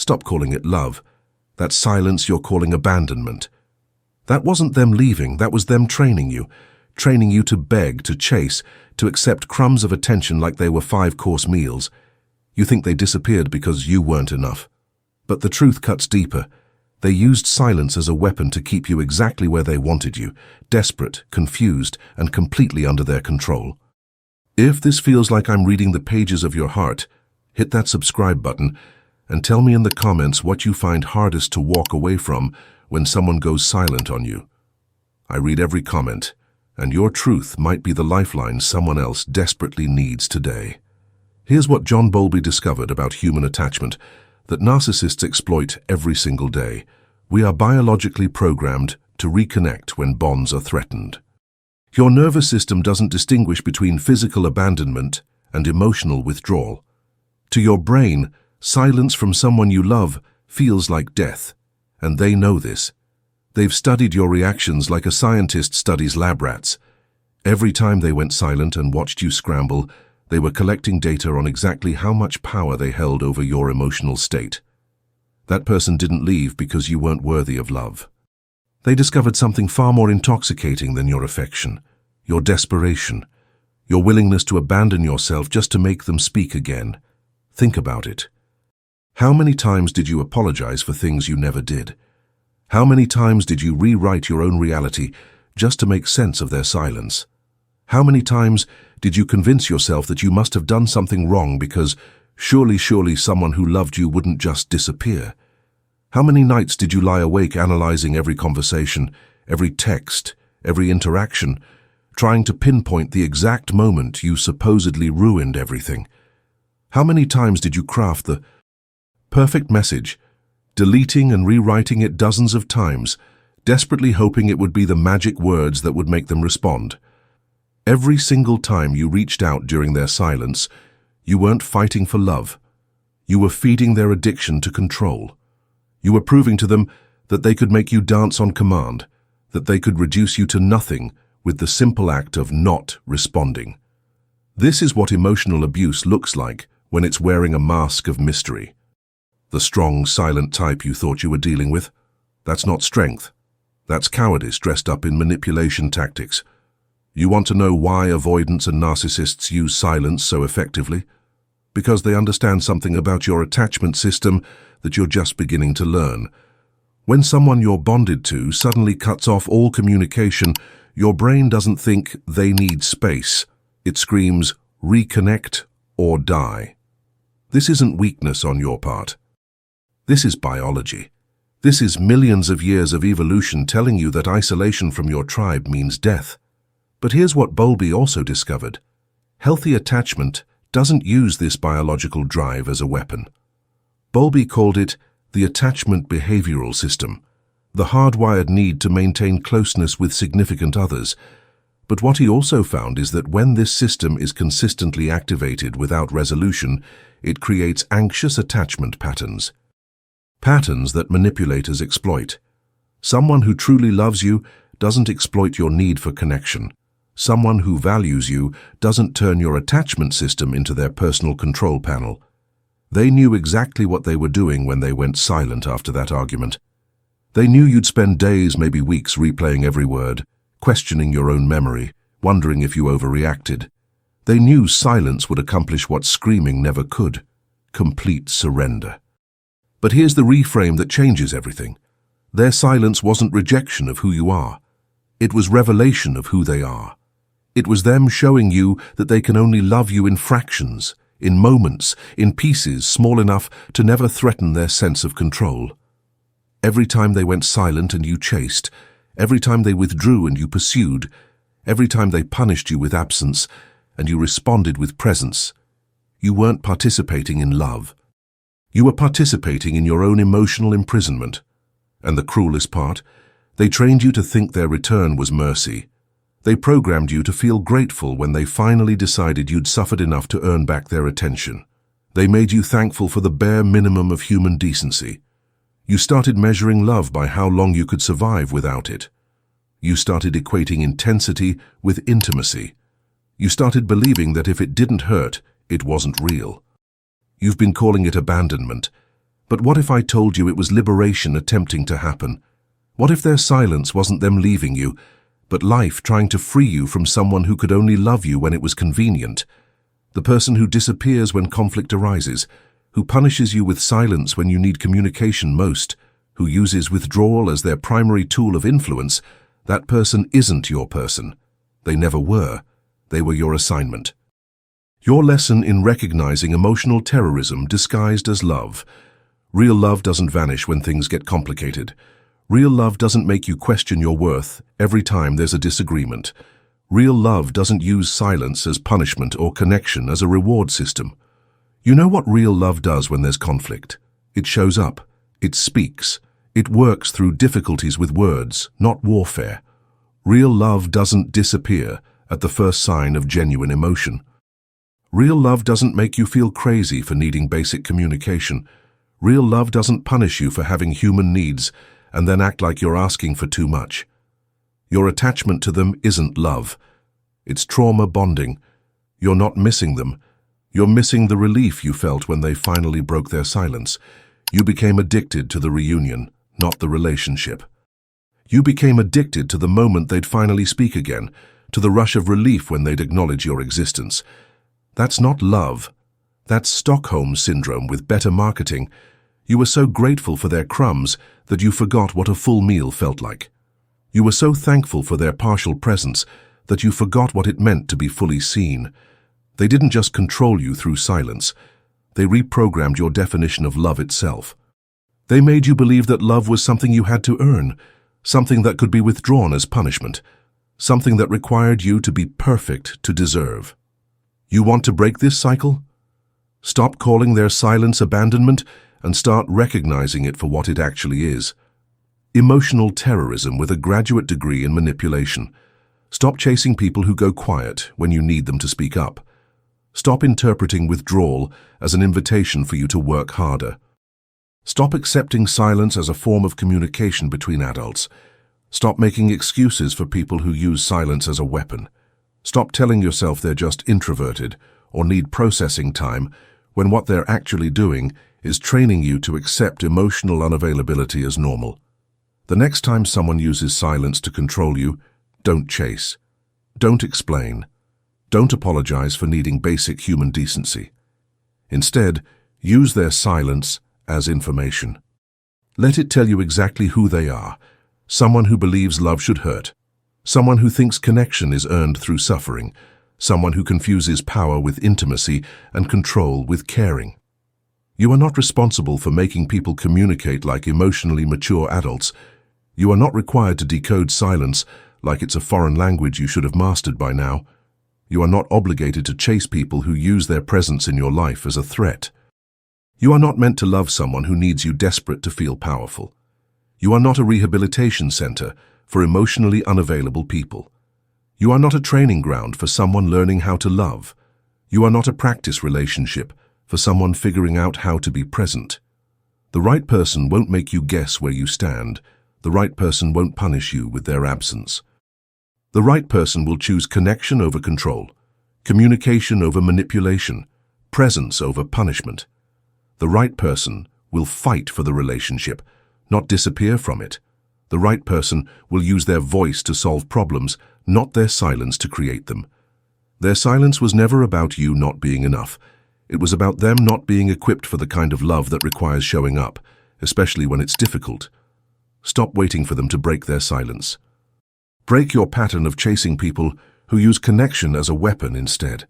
Stop calling it love. That silence you're calling abandonment. That wasn't them leaving, that was them training you to beg, to chase, to accept crumbs of attention like they were 5-course meals. You think they disappeared because you weren't enough. But the truth cuts deeper. They used silence as a weapon to keep you exactly where they wanted you, desperate, confused, and completely under their control. If this feels like I'm reading the pages of your heart, hit that subscribe button and tell me in the comments what you find hardest to walk away from when someone goes silent on you. I read every comment, and your truth might be the lifeline someone else desperately needs today. Here's what John Bowlby discovered about human attachment that narcissists exploit every single day. We are biologically programmed to reconnect when bonds are threatened. Your nervous system doesn't distinguish between physical abandonment and emotional withdrawal. To your brain, silence from someone you love feels like death, and they know this. They've studied your reactions like a scientist studies lab rats. Every time they went silent and watched you scramble, they were collecting data on exactly how much power they held over your emotional state. That person didn't leave because you weren't worthy of love. They discovered something far more intoxicating than your affection, your desperation, your willingness to abandon yourself just to make them speak again. Think about it. How many times did you apologize for things you never did? How many times did you rewrite your own reality just to make sense of their silence? How many times did you convince yourself that you must have done something wrong because surely someone who loved you wouldn't just disappear? How many nights did you lie awake analyzing every conversation, every text, every interaction, trying to pinpoint the exact moment you supposedly ruined everything? How many times did you craft the perfect message, deleting and rewriting it dozens of times, desperately hoping it would be the magic words that would make them respond? Every single time you reached out during their silence, you weren't fighting for love. You were feeding their addiction to control. You were proving to them that they could make you dance on command, that they could reduce you to nothing with the simple act of not responding. This is what emotional abuse looks like when it's wearing a mask of mystery. The strong, silent type you thought you were dealing with, that's not strength. That's cowardice dressed up in manipulation tactics. You want to know why avoidants and narcissists use silence so effectively? Because they understand something about your attachment system that you're just beginning to learn. When someone you're bonded to suddenly cuts off all communication, your brain doesn't think they need space. It screams, reconnect or die. This isn't weakness on your part. This is biology. This is millions of years of evolution telling you that isolation from your tribe means death. But here's what Bowlby also discovered. Healthy attachment doesn't use this biological drive as a weapon. Bowlby called it the attachment behavioral system, the hardwired need to maintain closeness with significant others. But what he also found is that when this system is consistently activated without resolution, it creates anxious attachment patterns. Patterns that manipulators exploit. Someone who truly loves you doesn't exploit your need for connection. Someone who values you doesn't turn your attachment system into their personal control panel. They knew exactly what they were doing when they went silent after that argument. They knew you'd spend days, maybe weeks, replaying every word, questioning your own memory, wondering if you overreacted. They knew silence would accomplish what screaming never could: complete surrender. But here's the reframe that changes everything. Their silence wasn't rejection of who you are. It was revelation of who they are. It was them showing you that they can only love you in fractions, in moments, in pieces small enough to never threaten their sense of control. Every time they went silent and you chased, every time they withdrew and you pursued, every time they punished you with absence and you responded with presence, you weren't participating in love. You were participating in your own emotional imprisonment. And the cruelest part, they trained you to think their return was mercy. They programmed you to feel grateful when they finally decided you'd suffered enough to earn back their attention. They made you thankful for the bare minimum of human decency. You started measuring love by how long you could survive without it. You started equating intensity with intimacy. You started believing that if it didn't hurt, it wasn't real. You've been calling it abandonment, But what if I told you it was liberation attempting to happen? What if their silence wasn't them leaving you, but life trying to free you from someone who could only love you when it was convenient? The person who disappears when conflict arises, who punishes you with silence when you need communication most, who uses withdrawal as their primary tool of influence, that person isn't your person. They never were. They were your assignment. Your lesson in recognizing emotional terrorism disguised as love. Real love doesn't vanish when things get complicated. Real love doesn't make you question your worth every time there's a disagreement. Real love doesn't use silence as punishment or connection as a reward system. You know what real love does when there's conflict? It shows up. It speaks. It works through difficulties with words, not warfare. Real love doesn't disappear at the first sign of genuine emotion. Real love doesn't make you feel crazy for needing basic communication. Real love doesn't punish you for having human needs and then act like you're asking for too much. Your attachment to them isn't love. It's trauma bonding. You're not missing them. You're missing the relief you felt when they finally broke their silence. You became addicted to the reunion, not the relationship. You became addicted to the moment they'd finally speak again, to the rush of relief when they'd acknowledge your existence. That's not love. That's Stockholm Syndrome with better marketing. You were so grateful for their crumbs that you forgot what a full meal felt like. You were so thankful for their partial presence that you forgot what it meant to be fully seen. They didn't just control you through silence. They reprogrammed your definition of love itself. They made you believe that love was something you had to earn, something that could be withdrawn as punishment, something that required you to be perfect to deserve. You want to break this cycle? Stop calling their silence abandonment and start recognizing it for what it actually is. Emotional terrorism with a graduate degree in manipulation. Stop chasing people who go quiet when you need them to speak up. Stop interpreting withdrawal as an invitation for you to work harder. Stop accepting silence as a form of communication between adults. Stop making excuses for people who use silence as a weapon. Stop telling yourself they're just introverted or need processing time when what they're actually doing is training you to accept emotional unavailability as normal. The next time someone uses silence to control you, don't chase. Don't explain. Don't apologize for needing basic human decency. Instead, use their silence as information. Let it tell you exactly who they are. Someone who believes love should hurt. Someone who thinks connection is earned through suffering. Someone who confuses power with intimacy and control with caring. You are not responsible for making people communicate like emotionally mature adults. You are not required to decode silence like it's a foreign language you should have mastered by now. You are not obligated to chase people who use their presence in your life as a threat. You are not meant to love someone who needs you desperate to feel powerful. You are not a rehabilitation center for emotionally unavailable people. You are not a training ground for someone learning how to love. You are not a practice relationship for someone figuring out how to be present. The right person won't make you guess where you stand. The right person won't punish you with their absence. The right person will choose connection over control, communication over manipulation, presence over punishment. The right person will fight for the relationship, not disappear from it. The right person will use their voice to solve problems, not their silence to create them. Their silence was never about you not being enough. It was about them not being equipped for the kind of love that requires showing up, especially when it's difficult. Stop waiting for them to break their silence. Break your pattern of chasing people who use connection as a weapon instead.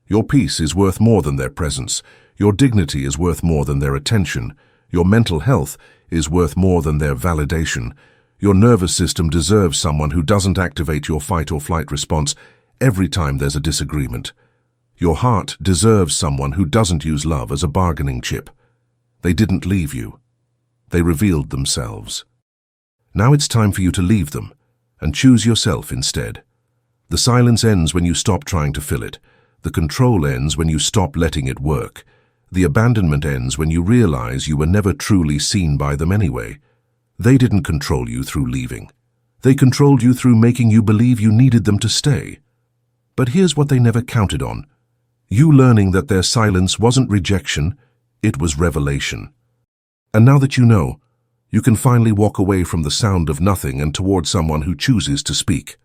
Your peace is worth more than their presence. Your dignity is worth more than their attention. Your mental health is worth more than their validation. Your nervous system deserves someone who doesn't activate your fight or flight response every time there's a disagreement. Your heart deserves someone who doesn't use love as a bargaining chip. They didn't leave you. They revealed themselves. Now it's time for you to leave them and choose yourself instead. The silence ends when you stop trying to fill it. The control ends when you stop letting it work. The abandonment ends when you realize you were never truly seen by them anyway. They didn't control you through leaving. They controlled you through making you believe you needed them to stay. But here's what they never counted on. You learning that their silence wasn't rejection, it was revelation. And now that you know, you can finally walk away from the sound of nothing and toward someone who chooses to speak.